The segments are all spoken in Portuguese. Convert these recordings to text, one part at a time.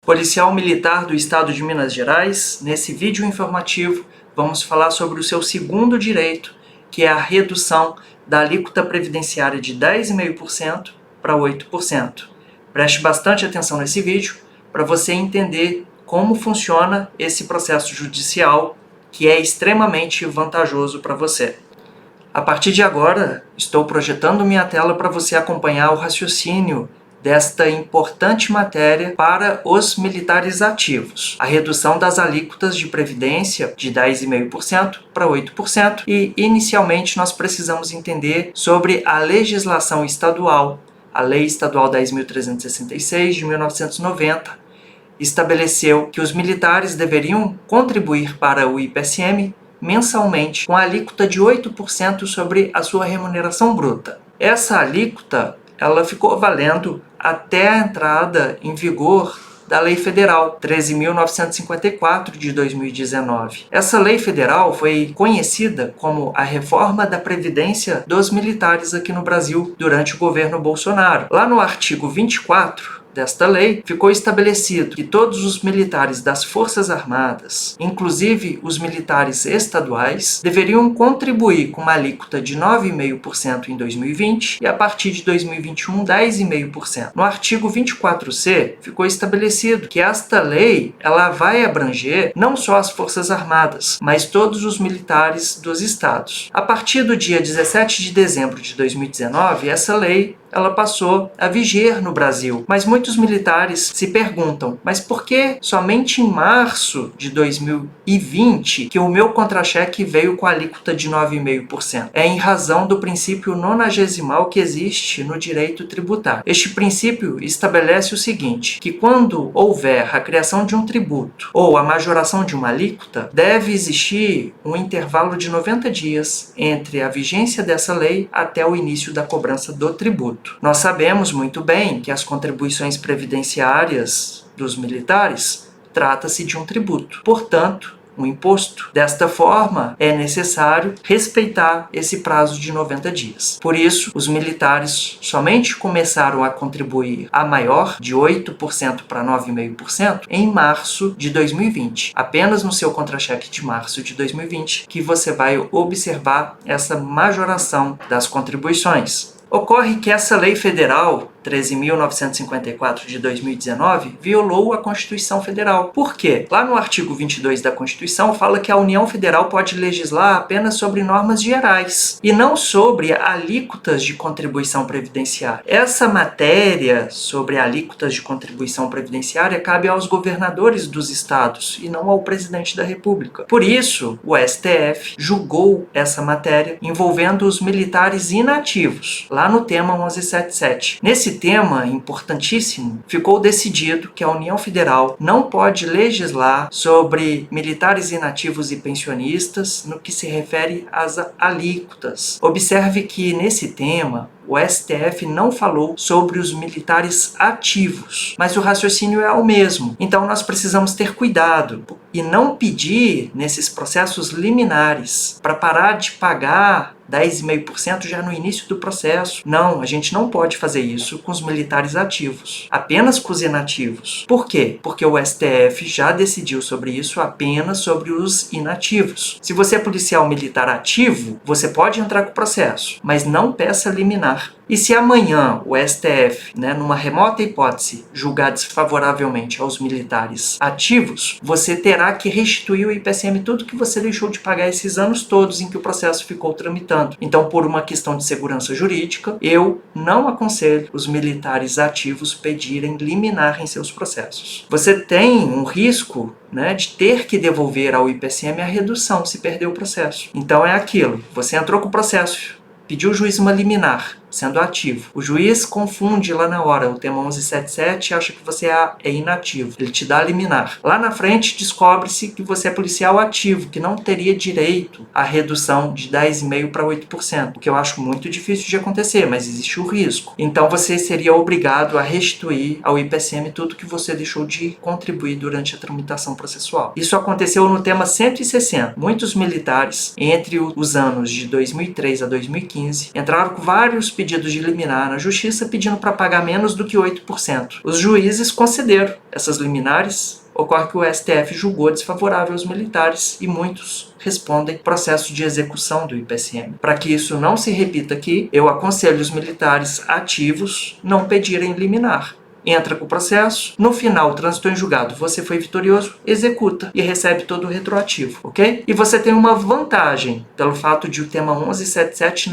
Policial Militar do Estado de Minas Gerais, nesse vídeo informativo vamos falar sobre o seu segundo direito, que é a redução da alíquota previdenciária de 10,5% para 8%. Preste bastante atenção nesse vídeo para você entender como funciona esse processo judicial, que é extremamente vantajoso para você. A partir de agora, estou projetando minha tela para você acompanhar o raciocínio desta importante matéria para os militares ativos. A redução das alíquotas de previdência de 10,5% para 8%. E, inicialmente, nós precisamos entender sobre a legislação estadual. A Lei Estadual 10.366, de 1990, estabeleceu que os militares deveriam contribuir para o IPSM mensalmente com a alíquota de 8% sobre a sua remuneração bruta. Essa alíquota ela ficou valendo até a entrada em vigor da Lei Federal 13.954 de 2019. Essa lei federal foi conhecida como a Reforma da Previdência dos Militares aqui no Brasil durante o governo Bolsonaro. Lá no artigo 24 desta lei, ficou estabelecido que todos os militares das Forças Armadas, inclusive os militares estaduais, deveriam contribuir com uma alíquota de 9,5% em 2020 e a partir de 2021, 10,5%. No artigo 24C, ficou estabelecido que esta lei ela vai abranger não só as Forças Armadas, mas todos os militares dos estados. A partir do dia 17 de dezembro de 2019, essa lei ela passou a viger no Brasil. Mas muitos militares se perguntam, mas por que somente em março de 2020 que o meu contra-cheque veio com a alíquota de 9,5%? É em razão do princípio nonagesimal que existe no direito tributário. Este princípio estabelece o seguinte, que quando houver a criação de um tributo ou a majoração de uma alíquota, deve existir um intervalo de 90 dias entre a vigência dessa lei até o início da cobrança do tributo. Nós sabemos muito bem que as contribuições previdenciárias dos militares trata-se de um tributo, portanto, um imposto. Desta forma, é necessário respeitar esse prazo de 90 dias. Por isso, os militares somente começaram a contribuir a maior, de 8% para 9,5%, em março de 2020. Apenas no seu contra-cheque de março de 2020 que você vai observar essa majoração das contribuições. Ocorre que essa lei federal 13.954 de 2019 violou a Constituição Federal. Por quê? Lá no artigo 22 da Constituição fala que a União Federal pode legislar apenas sobre normas gerais e não sobre alíquotas de contribuição previdenciária. Essa matéria sobre alíquotas de contribuição previdenciária cabe aos governadores dos estados e não ao presidente da República. Por isso, o STF julgou essa matéria envolvendo os militares inativos, lá no tema 1177. Nesse tema importantíssimo, ficou decidido que a União Federal não pode legislar sobre militares inativos e pensionistas no que se refere às alíquotas. Observe que nesse tema, o STF não falou sobre os militares ativos, mas o raciocínio é o mesmo. Então nós precisamos ter cuidado e não pedir nesses processos liminares para parar de pagar 10,5% já no início do processo. Não, a gente não pode fazer isso com os militares ativos, apenas com os inativos. Por quê? Porque o STF já decidiu sobre isso apenas sobre os inativos. Se você é policial militar ativo, você pode entrar com o processo, mas não peça liminar. E se amanhã o STF, numa remota hipótese, julgar desfavoravelmente aos militares ativos, você terá que restituir o IPSM tudo que você deixou de pagar esses anos todos em que o processo ficou tramitando. Então, por uma questão de segurança jurídica, eu não aconselho os militares ativos pedirem liminar em seus processos. Você tem um risco de ter que devolver ao IPSM a redução se perder o processo. Então é aquilo, você entrou com o processo, pediu o juiz uma liminar, sendo ativo. O juiz confunde lá na hora o tema 1177 e acha que você é inativo. Ele te dá a liminar. Lá na frente descobre-se que você é policial ativo, que não teria direito à redução de 10,5% para 8%, o que eu acho muito difícil de acontecer, mas existe o risco. Então você seria obrigado a restituir ao IPSM tudo que você deixou de contribuir durante a tramitação processual. Isso aconteceu no tema 160. Muitos militares, entre os anos de 2003 a 2015, entraram com vários pedidos pedidos de liminar na justiça pedindo para pagar menos do que 8%. Os juízes concederam essas liminares. Ocorre que o STF julgou desfavorável aos militares e muitos respondem processo de execução do IPSM. Para que isso não se repita aqui, eu aconselho os militares ativos não pedirem liminar. Entra com o processo, no final transitou em julgado, você foi vitorioso, executa e recebe todo o retroativo, ok? E você tem uma vantagem pelo fato de o tema 1177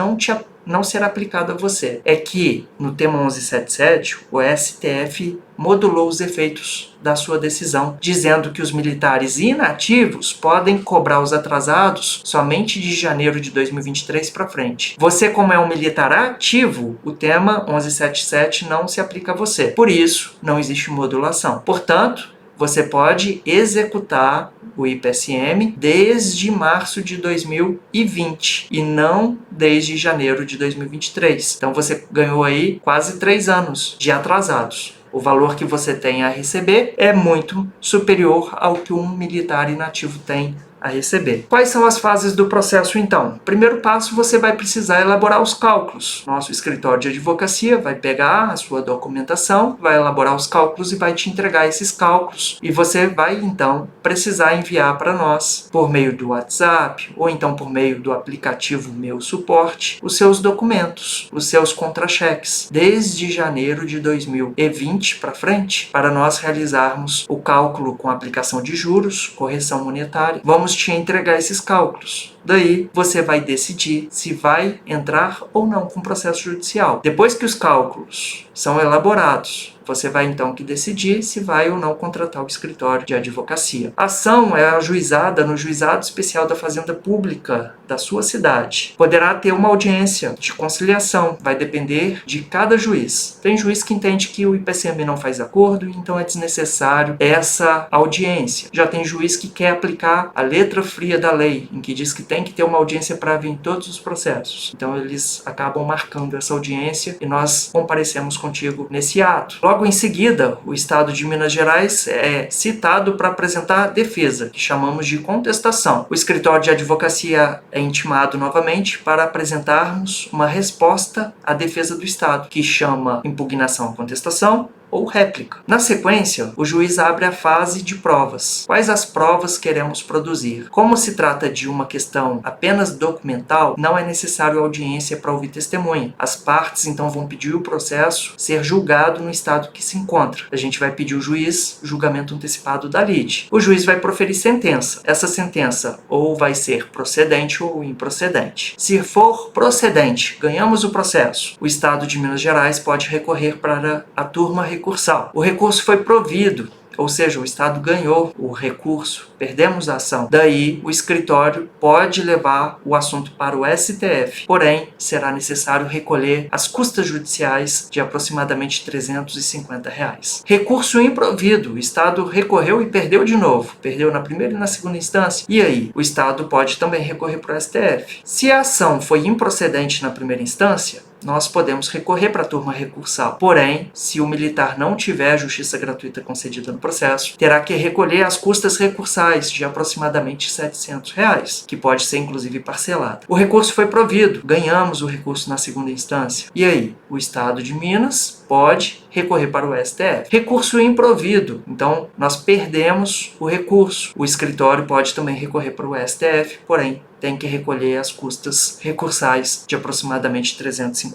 não ser aplicado a você. É que no tema 1177 o STF modulou os efeitos da sua decisão, dizendo que os militares inativos podem cobrar os atrasados somente de janeiro de 2023 para frente. Você, como é um militar ativo, o tema 1177 não se aplica a você. Por isso, não existe modulação. Portanto, você pode executar o IPSM desde março de 2020 e não desde janeiro de 2023. Então você ganhou aí quase 3 anos de atrasados. O valor que você tem a receber é muito superior ao que um militar inativo tem a receber. Quais são as fases do processo, então? Primeiro passo, você vai precisar elaborar os cálculos. Nosso escritório de advocacia vai pegar a sua documentação, vai elaborar os cálculos e vai te entregar esses cálculos. E você vai, então, precisar enviar para nós, por meio do WhatsApp, ou então por meio do aplicativo Meu Suporte, os seus documentos, os seus contra-cheques, desde janeiro de 2020 para frente, para nós realizarmos o cálculo com aplicação de juros, correção monetária. Vamos te entregar esses cálculos. Daí você vai decidir se vai entrar ou não com o processo judicial. Depois que os cálculos são elaborados, você vai então que decidir se vai ou não contratar o escritório de advocacia. A ação é ajuizada no Juizado Especial da Fazenda Pública da sua cidade. Poderá ter uma audiência de conciliação, vai depender de cada juiz. Tem juiz que entende que o IPSM não faz acordo, então é desnecessário essa audiência. Já tem juiz que quer aplicar a letra fria da lei, em que diz que tem que ter uma audiência prévia em todos os processos. Então eles acabam marcando essa audiência e nós comparecemos contigo nesse ato. Logo em seguida, o Estado de Minas Gerais é citado para apresentar a defesa, que chamamos de contestação. O escritório de advocacia é intimado novamente para apresentarmos uma resposta à defesa do Estado, que chama impugnação à contestação ou réplica. Na sequência, o juiz abre a fase de provas. Quais as provas queremos produzir? Como se trata de uma questão apenas documental, não é necessário audiência para ouvir testemunha. As partes então vão pedir o processo ser julgado no estado que se encontra. A gente vai pedir ao juiz julgamento antecipado da lide. O juiz vai proferir sentença. Essa sentença ou vai ser procedente ou improcedente. Se for procedente, ganhamos o processo. O Estado de Minas Gerais pode recorrer para a turma recursal. O recurso foi provido, ou seja, o Estado ganhou o recurso, perdemos a ação. Daí, o escritório pode levar o assunto para o STF, porém, será necessário recolher as custas judiciais de aproximadamente R$ 350. Recurso improvido, o Estado recorreu e perdeu de novo. Perdeu na primeira e na segunda instância. E aí? O Estado pode também recorrer para o STF. Se a ação foi improcedente na primeira instância, nós podemos recorrer para a turma recursal. Porém, se o militar não tiver justiça gratuita concedida no processo, terá que recolher as custas recursais de aproximadamente R$ 700, que pode ser inclusive parcelado. O recurso foi provido, ganhamos o recurso na segunda instância. E aí? O Estado de Minas pode recorrer para o STF. Recurso improvido, então nós perdemos o recurso. O escritório pode também recorrer para o STF, porém tem que recolher as custas recursais de aproximadamente R$ 350.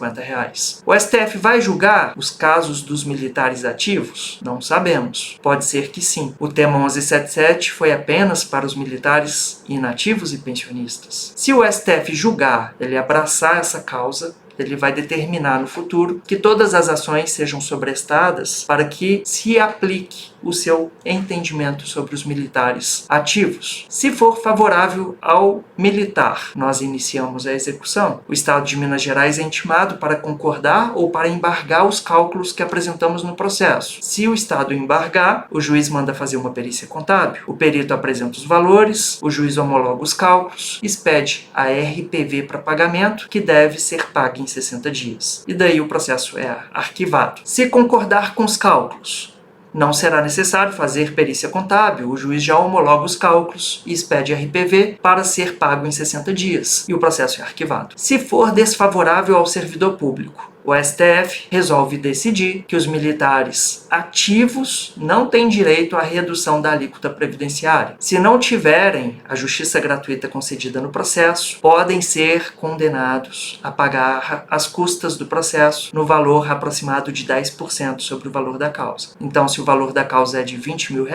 O STF vai julgar os casos dos militares ativos? Não sabemos. Pode ser que sim. O tema 1177 foi apenas para os militares inativos e pensionistas. Se o STF julgar, ele abraçar essa causa, ele vai determinar no futuro que todas as ações sejam sobrestadas para que se aplique o seu entendimento sobre os militares ativos. Se for favorável ao militar, nós iniciamos a execução. O Estado de Minas Gerais é intimado para concordar ou para embargar os cálculos que apresentamos no processo. Se o Estado embargar, o juiz manda fazer uma perícia contábil. O perito apresenta os valores, o juiz homologa os cálculos, expede a RPV para pagamento, que deve ser paga em 60 dias. E daí o processo é arquivado. Se concordar com os cálculos, não será necessário fazer perícia contábil, o juiz já homologa os cálculos e expede RPV para ser pago em 60 dias, e o processo é arquivado. Se for desfavorável ao servidor público, o STF resolve decidir que os militares ativos não têm direito à redução da alíquota previdenciária. Se não tiverem a justiça gratuita concedida no processo, podem ser condenados a pagar as custas do processo no valor aproximado de 10% sobre o valor da causa. Então, se o valor da causa é de R$20 mil,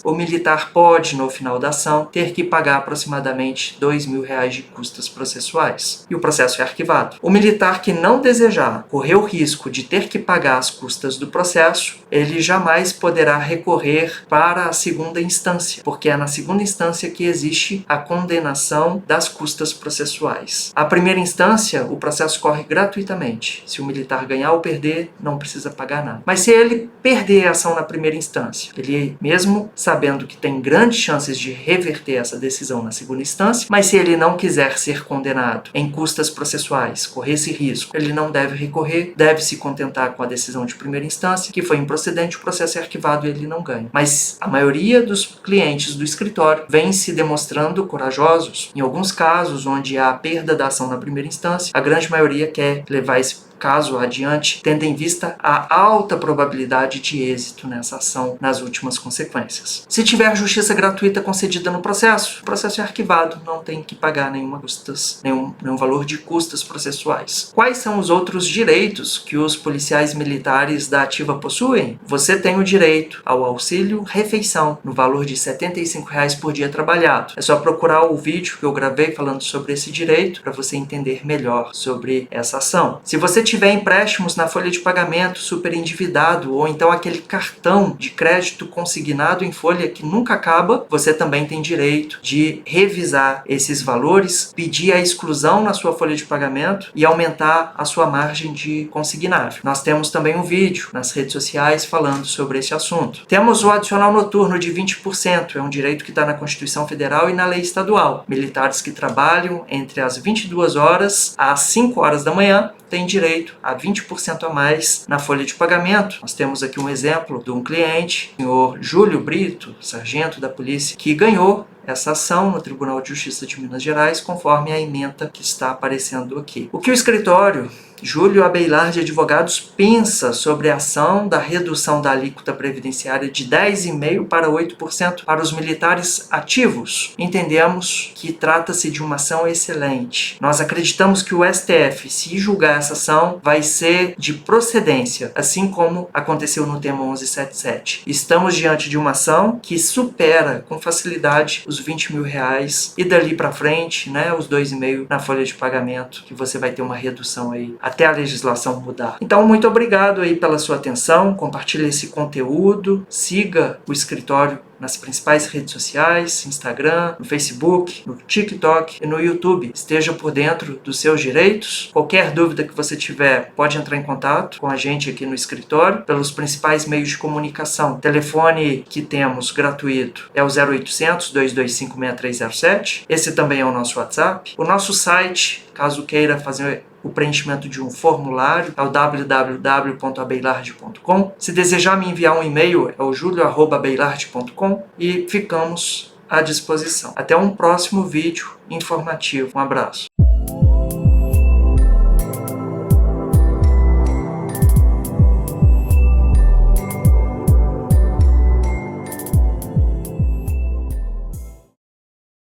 o militar pode, no final da ação, ter que pagar aproximadamente R$2 mil de custas processuais. E o processo é arquivado. O militar que não desejar correr o risco de ter que pagar as custas do processo, ele jamais poderá recorrer para a segunda instância, porque é na segunda instância que existe a condenação das custas processuais. A primeira instância, o processo corre gratuitamente. Se o militar ganhar ou perder, não precisa pagar nada. Mas se ele perder a ação na primeira instância, ele, mesmo sabendo que tem grandes chances de reverter essa decisão na segunda instância, mas se ele não quiser ser condenado em custas processuais, correr esse risco, ele não deve recorrer, deve se contentar com a decisão de primeira instância, que foi improcedente, o processo é arquivado e ele não ganha. Mas a maioria dos clientes do escritório vem se demonstrando corajosos. Em alguns casos, onde há perda da ação na primeira instância, a grande maioria quer levar esse caso adiante, tendo em vista a alta probabilidade de êxito nessa ação nas últimas consequências. Se tiver justiça gratuita concedida no processo, o processo é arquivado, não tem que pagar nenhum valor de custas processuais. Quais são os outros direitos que os policiais militares da ativa possuem? Você tem o direito ao auxílio refeição, no valor de R$ 75 por dia trabalhado. É só procurar o vídeo que eu gravei falando sobre esse direito para você entender melhor sobre essa ação. Se você tiver empréstimos na folha de pagamento superendividado ou então aquele cartão de crédito consignado em folha que nunca acaba, você também tem direito de revisar esses valores, pedir a exclusão na sua folha de pagamento e aumentar a sua margem de consignável. Nós temos também um vídeo nas redes sociais falando sobre esse assunto. Temos o adicional noturno de 20%, é um direito que está na Constituição Federal e na lei estadual. Militares que trabalham entre as 22 horas às 5 horas da manhã têm direito a 20% a mais na folha de pagamento. Nós temos aqui um exemplo de um cliente, o senhor Júlio Brito, sargento da polícia, que ganhou essa ação no Tribunal de Justiça de Minas Gerais, conforme a ementa que está aparecendo aqui. O que o escritório Júlio Abeilar Advogados pensa sobre a ação da redução da alíquota previdenciária de 10,5% para 8% para os militares ativos? Entendemos que trata-se de uma ação excelente. Nós acreditamos que o STF, se julgar essa ação, vai ser de procedência, assim como aconteceu no tema 1177. Estamos diante de uma ação que supera com facilidade os R$20 mil e dali para frente, os 2,5% na folha de pagamento, que você vai ter uma redução aí até a legislação mudar. Então, muito obrigado aí pela sua atenção, compartilhe esse conteúdo, siga o escritório nas principais redes sociais, Instagram, no Facebook, no TikTok e no YouTube. Esteja por dentro dos seus direitos. Qualquer dúvida que você tiver, pode entrar em contato com a gente aqui no escritório pelos principais meios de comunicação. O telefone que temos gratuito é o 0800 225 6307. Esse também é o nosso WhatsApp. O nosso site, caso queira fazer o preenchimento de um formulário, é o www.abeilard.com. Se desejar me enviar um e-mail, é o julio@abeilard.com e ficamos à disposição. Até um próximo vídeo informativo. Um abraço.